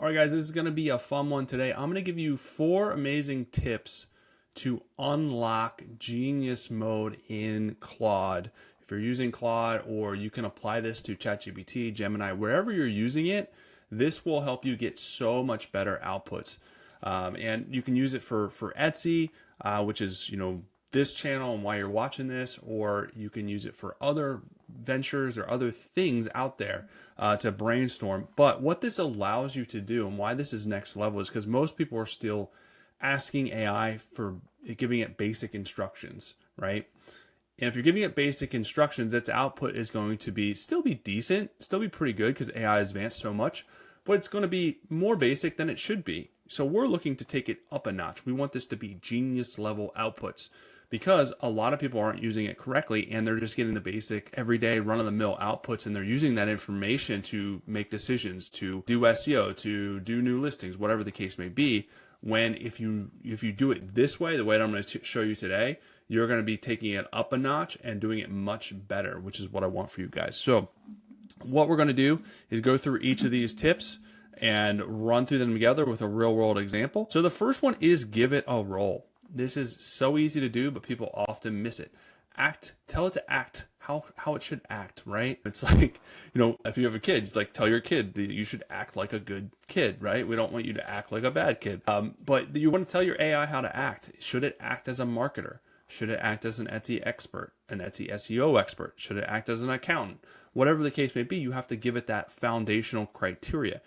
All right, guys, this is going to be a fun one today. I'm going to give you 4 amazing tips to unlock genius mode in Claude. If you're using Claude, or you can apply this to ChatGPT, Gemini, wherever you're using it, this will help you get so much better outputs. And you can use it for Etsy, which is, this channel and why you're watching this, or you can use it for other ventures or other things out there to brainstorm. But what this allows you to do, and why this is next level, is because most people are still asking AI for giving it basic instructions, right? And if you're giving it basic instructions, its output is going to still be decent, still be pretty good, because AI has advanced so much, but it's going to be more basic than it should be. So we're looking to take it up a notch. We want this to be genius level outputs, because a lot of people aren't using it correctly, and they're just getting the basic everyday run-of-the-mill outputs, and they're using that information to make decisions, to do SEO, to do new listings, whatever the case may be. When if you do it this way, the way that I'm going to show you today, you're going to be taking it up a notch and doing it much better, which is what I want for you guys. So what we're going to do is go through each of these tips and run through them together with a real world example. So the first one is give it a role. This is so easy to do, but people often miss it. Tell it to act how it should act, right? It's like, if you have a kid, it's like, tell your kid that you should act like a good kid, right? We don't want you to act like a bad kid. But you want to tell your AI how to act. Should it act as a marketer? Should it act as an Etsy expert, an Etsy SEO expert? Should it act as an accountant? Whatever the case may be, you have to give it that foundational criteria.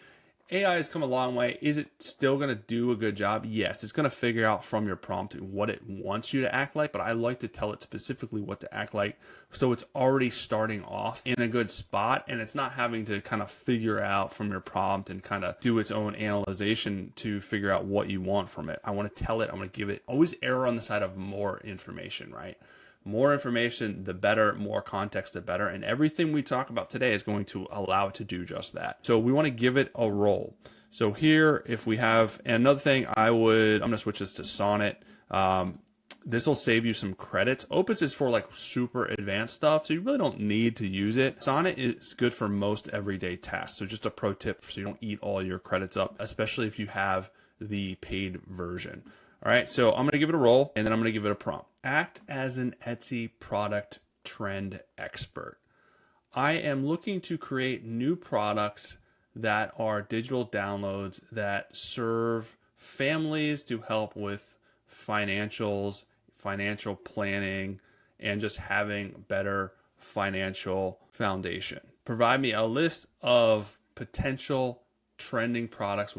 AI has come a long way. Is it still going to do a good job? Yes, it's going to figure out from your prompt what it wants you to act like, but I like to tell it specifically what to act like, so it's already starting off in a good spot, and it's not having to kind of figure out from your prompt and kind of do its own analyzation to figure out what you want from it. I want to tell it, I want to give it, always err on the side of more information, right? More information, the better. More context, the better. And everything we talk about today is going to allow it to do just that. So we want to give it a role. So here, if we have, and another thing, I'm going to switch this to Sonnet. This will save you some credits. Opus is for like super advanced stuff, so you really don't need to use it. Sonnet is good for most everyday tasks. So just a pro tip, so you don't eat all your credits up, especially if you have the paid version. All right, so I'm going to give it a role, and then I'm going to give it a prompt. Act as an Etsy product trend expert. I am looking to create new products that are digital downloads that serve families to help with financials, financial planning, and just having better financial foundation. Provide me a list of potential trending products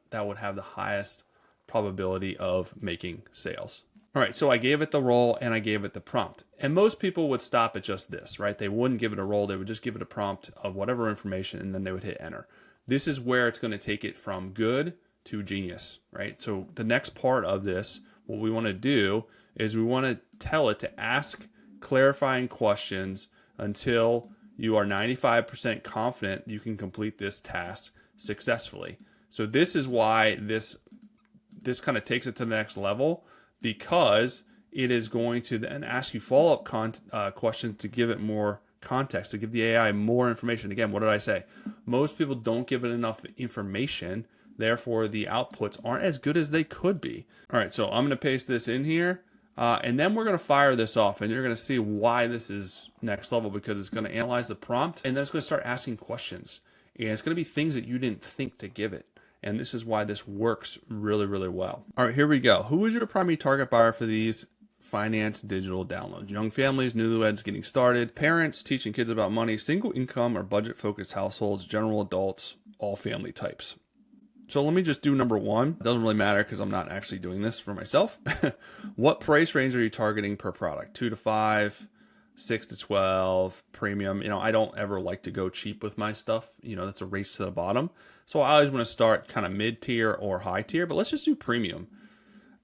that would have the highest probability of making sales. All right, so I gave it the role and I gave it the prompt. And most people would stop at just this, right? They wouldn't give it a role, they would just give it a prompt of whatever information, and then they would hit enter. This is where it's going to take it from good to genius, right? So the next part of this, what we want to do is we want to tell it to ask clarifying questions until you are 95% confident you can complete this task successfully. So this is why this kind of takes it to the next level, because it is going to then ask you follow-up questions to give it more context, to give the AI more information. Again, what did I say? Most people don't give it enough information, therefore the outputs aren't as good as they could be. All right, so I'm going to paste this in here, and then we're going to fire this off, and you're going to see why this is next level, because it's going to analyze the prompt, and then it's going to start asking questions, and it's going to be things that you didn't think to give it. And this is why this works really, really well. All right, here we go. Who is your primary target buyer for these finance digital downloads? Young families, newlyweds getting started, parents teaching kids about money, single income or budget focused households, general adults, all family types. So let me just do number one. It doesn't really matter because I'm not actually doing this for myself. What price range are you targeting per product? 2 to 5, 6 to 12, premium. I don't ever like to go cheap with my stuff. That's a race to the bottom. So I always want to start kind of mid-tier or high tier, but let's just do premium.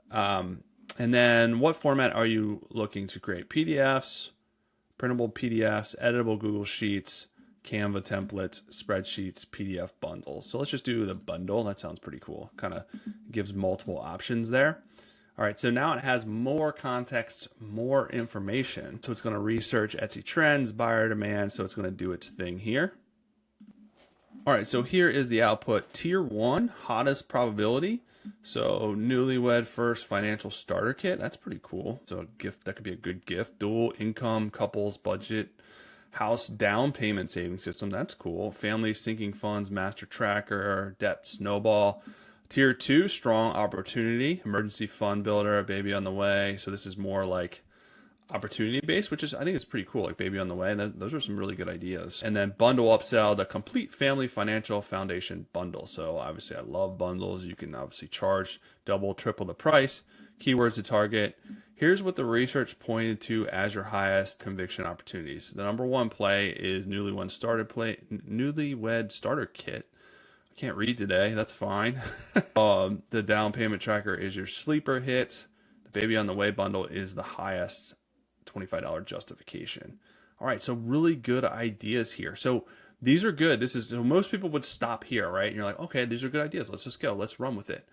And then what format are you looking to create? PDFs, printable PDFs, editable Google Sheets, Canva templates, spreadsheets, PDF bundles. So let's just do the bundle. That sounds pretty cool. Kind of gives multiple options there. All right, so now it has more context, more information. So it's going to research Etsy trends, buyer demand. So it's going to do its thing here. All right, so here is the output. Tier 1, hottest probability. So newlywed first financial starter kit. That's pretty cool. So a gift, that could be a good gift. Dual income, couples, budget, house down payment saving system. That's cool. Family sinking funds, master tracker, debt snowball. Tier 2, strong opportunity, emergency fund builder, baby on the way. So this is more like opportunity based, which is, I think it's pretty cool, like baby on the way. And those are some really good ideas. And then bundle upsell, the complete family financial foundation bundle. So obviously I love bundles. You can obviously charge double, triple the price. Keywords to target. Here's what the research pointed to as your highest conviction opportunities. The number one play is newlywed starter kit. I can't read today. That's fine. The down payment tracker is your sleeper hit. The baby on the way bundle is the highest $25 justification. All right, so really good ideas here. So these are good. So most people would stop here, right? And you're like, okay, these are good ideas. Let's just go. Let's run with it.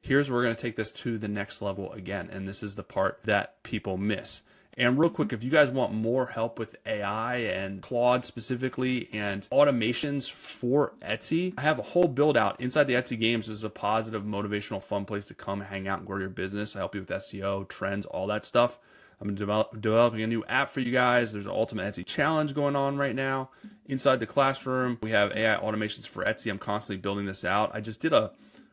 Here's where we're going to take this to the next level again. And this is the part that people miss. And real quick, if you guys want more help with AI and Claude specifically and automations for Etsy, I have a whole build out inside the Etsy games. This is a positive, motivational, fun place to come hang out and grow your business. I help you with SEO, trends, all that stuff. I'm developing a new app for you guys. There's an Ultimate Etsy Challenge going on right now. Inside the classroom, we have AI automations for Etsy. I'm constantly building this out. I just did a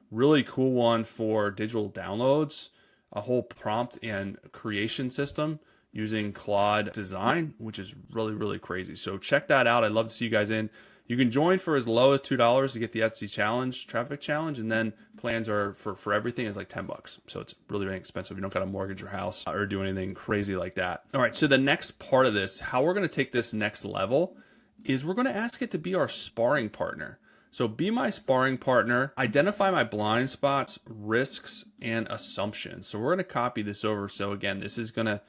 really cool one for digital downloads, a whole prompt and creation system using Claude Design, which is really, really crazy. So check that out. I'd love to see you guys in. You can join for as low as $2 to get the Etsy challenge, traffic challenge, and then plans are for everything is like $10. So it's really, really expensive. You don't got to mortgage your house or do anything crazy like that. All right, so the next part of this, how we're going to take this next level is we're going to ask it to be our sparring partner. So be my sparring partner, identify my blind spots, risks, and assumptions. So we're going to copy this over. So again, this is going to,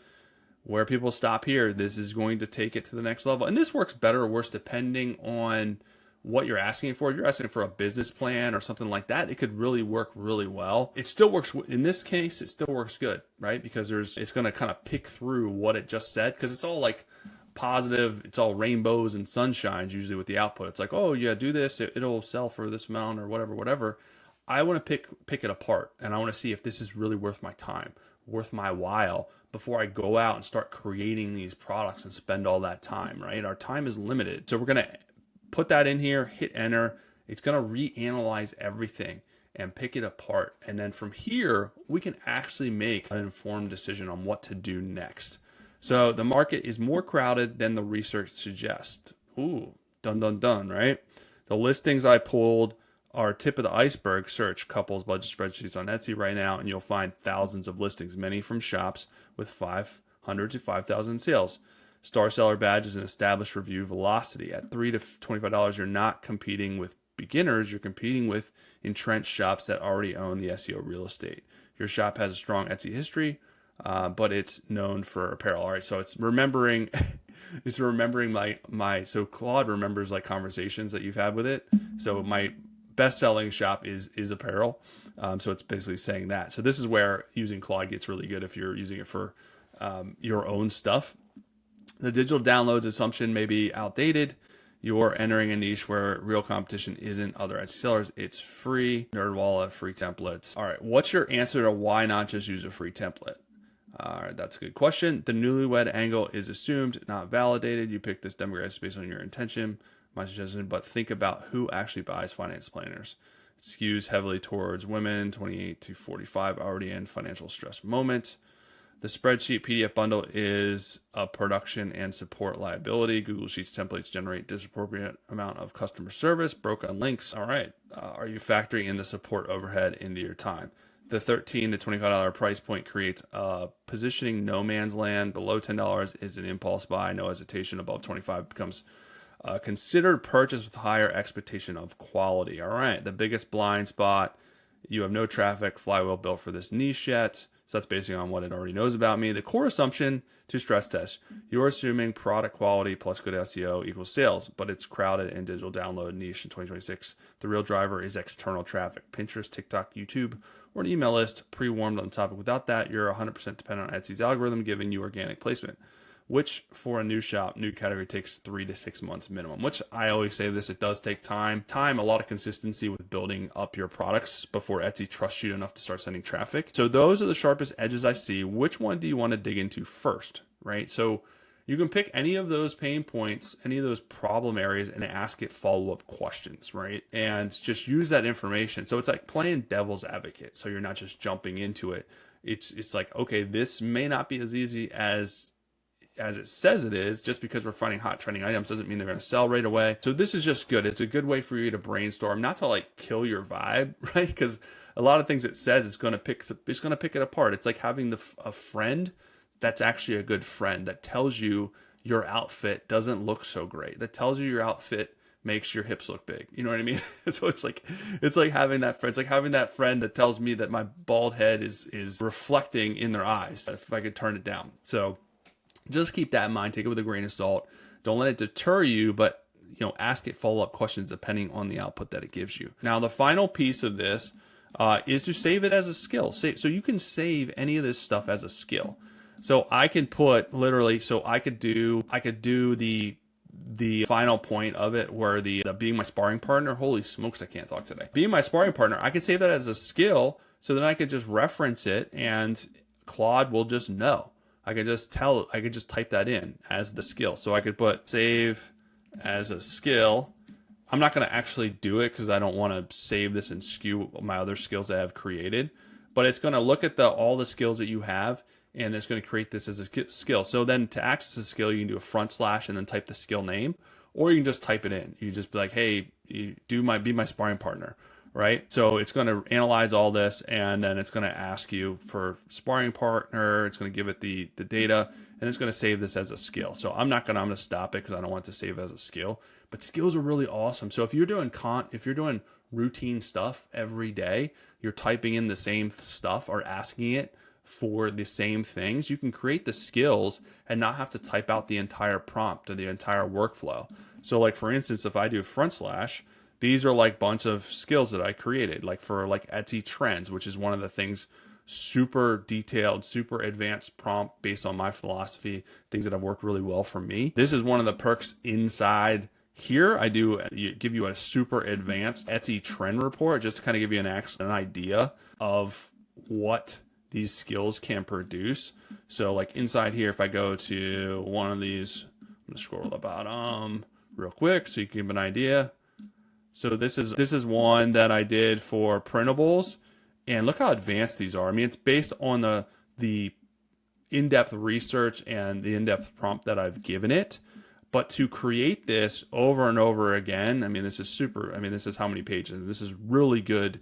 where people stop here, this is going to take it to the next level. And this works better or worse depending on what you're asking for. If you're asking for a business plan or something like that, it could really work really well. It still works, in this case, it still works good, right? Because it's going to kind of pick through what it just said, because it's all like positive, it's all rainbows and sunshines usually with the output. It's like, oh yeah, do this, it'll sell for this amount or whatever. I want to pick it apart, and I want to see if this is really worth my time, worth my while, before I go out and start creating these products and spend all that time, right? Our time is limited. So we're going to put that in here, hit enter. It's going to reanalyze everything and pick it apart. And then from here, we can actually make an informed decision on what to do next. So the market is more crowded than the research suggests. Ooh, dun, right? The listings I pulled are tip of the iceberg. Search couples budget spreadsheets on Etsy right now, and you'll find thousands of listings, many from shops with 500 to 5,000 sales. Star Seller badge is an established review velocity. At $3 to $25, you're not competing with beginners, you're competing with entrenched shops that already own the SEO real estate. Your shop has a strong Etsy history, but it's known for apparel. All right, so it's remembering it's remembering my so Claude remembers like conversations that you've had with it. So my best-selling shop is apparel. So it's basically saying that. So this is where using Claude gets really good if you're using it for your own stuff. The digital downloads assumption may be outdated. You're entering a niche where real competition isn't other Etsy sellers. It's free. NerdWallet, free templates. All right, what's your answer to why not just use a free template? All right, that's a good question. The newlywed angle is assumed, not validated. You pick this demographic based on your intention, my suggestion, but think about who actually buys finance planners. It skews heavily towards women, 28 to 45, already in financial stress moment. The spreadsheet PDF bundle is a production and support liability. Google Sheets templates generate disproportionate amount of customer service, broken links. All right, are you factoring in the support overhead into your time? The $13 to $25 price point creates a positioning no man's land. Below $10 is an impulse buy, no hesitation. Above $25 becomes considered purchase with higher expectation of quality. All right, the biggest blind spot. You have no traffic, flywheel built for this niche yet. So that's based on what it already knows about me. The core assumption to stress test. You're assuming product quality plus good SEO equals sales, but it's crowded in digital download niche in 2026. The real driver is external traffic. Pinterest, TikTok, YouTube, or an email list pre-warmed on the topic. Without that, you're 100% dependent on Etsy's algorithm giving you organic placement. which for a new shop, new category takes 3 to 6 months minimum, which I always say this, it does take time, a lot of consistency with building up your products before Etsy trusts you enough to start sending traffic. So those are the sharpest edges I see. Which one do you want to dig into first, right? So you can pick any of those pain points, any of those problem areas, and ask it follow-up questions, right? And just use that information. So it's like playing devil's advocate. So you're not just jumping into it. It's like, okay, this may not be as easy as it says it is. Just because we're finding hot trending items doesn't mean they're going to sell right away. So this is just good. It's a good way for you to brainstorm, not to like kill your vibe, right? Because a lot of things it says it's going to pick it apart. It's like having a friend that's actually a good friend that tells you your outfit doesn't look so great, that tells you your outfit makes your hips look big. You know what I mean? So it's like having that friend. It's like having that friend that tells me that my bald head is reflecting in their eyes if I could turn it down. So just keep that in mind. Take it with a grain of salt. Don't let it deter you, but ask it follow-up questions depending on the output that it gives you. Now, the final piece of this is to save it as a skill. So you can save any of this stuff as a skill. So I can put literally, so I could do the final point of it where the being my sparring partner. Holy smokes, I can't talk today. Being my sparring partner, I could save that as a skill. So then I could just reference it and Claude will just know. I could just type that in as the skill. So I could put save as a skill. I'm not going to actually do it because I don't want to save this and skew my other skills that I've created. But it's going to look at all the skills that you have, and it's going to create this as a skill. So then to access a skill, you can do a front slash and then type the skill name, or you can just type it in. You just be like, hey, be my sparring partner, right? So it's going to analyze all this, and then it's going to ask you for sparring partner. It's going to give it the data, and it's going to save this as a skill. So I'm going to stop it because I don't want it to save as a skill. But skills are really awesome. So if you're doing routine stuff every day, you're typing in the same stuff or asking it for the same things, you can create the skills and not have to type out the entire prompt or the entire workflow. So like, for instance, if I do front slash, these are like bunch of skills that I created, like for like Etsy trends, which is one of the things, super detailed, super advanced prompt based on my philosophy, things that have worked really well for me. This is one of the perks inside here. I give you a super advanced Etsy trend report just to kind of give you an idea of what these skills can produce. So like inside here, if I go to one of these, I'm gonna scroll to the bottom real quick so you can give an idea. So this is one that I did for printables, and look how advanced these are. I mean, it's based on the in-depth research and the in-depth prompt that I've given it. But to create this over and over again, I mean, this is how many pages? This is really good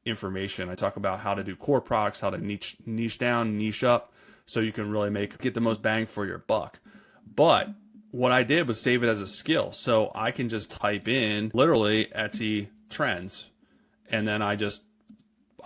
information. I talk about how to do core products, how to niche down, niche up, so you can really get the most bang for your buck. But what I did was save it as a skill. So I can just type in literally Etsy trends, and then I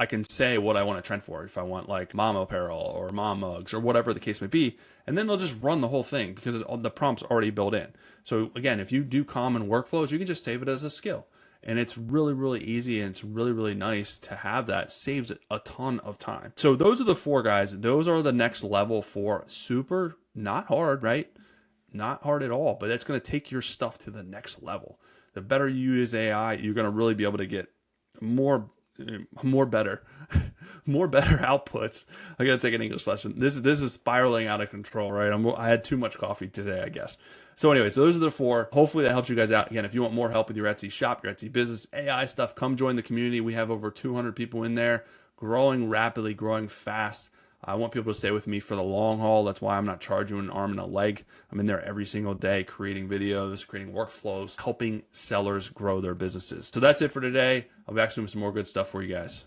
can say what I want to trend for. If I want like mom apparel or mom mugs or whatever the case may be, and then they'll just run the whole thing because the prompt's already built in. So again, if you do common workflows, you can just save it as a skill. And it's really, really easy, and it's really, really nice to have that. Saves a ton of time. So those are the 4 guys. Those are the next level 4. Super, not hard, right? Not hard at all, but it's going to take your stuff to the next level. The better you use AI, you're going to really be able to get more better outputs. I got to take an English lesson. This is spiraling out of control, right? I had too much coffee today, I guess. So anyways, those are the 4. Hopefully that helps you guys out. Again, if you want more help with your Etsy shop, your Etsy business, AI stuff, come join the community. We have over 200 people in there, growing rapidly, growing fast. I want people to stay with me for the long haul. That's why I'm not charging an arm and a leg. I'm in there every single day creating videos, creating workflows, helping sellers grow their businesses. So that's it for today. I'll be back soon with some more good stuff for you guys.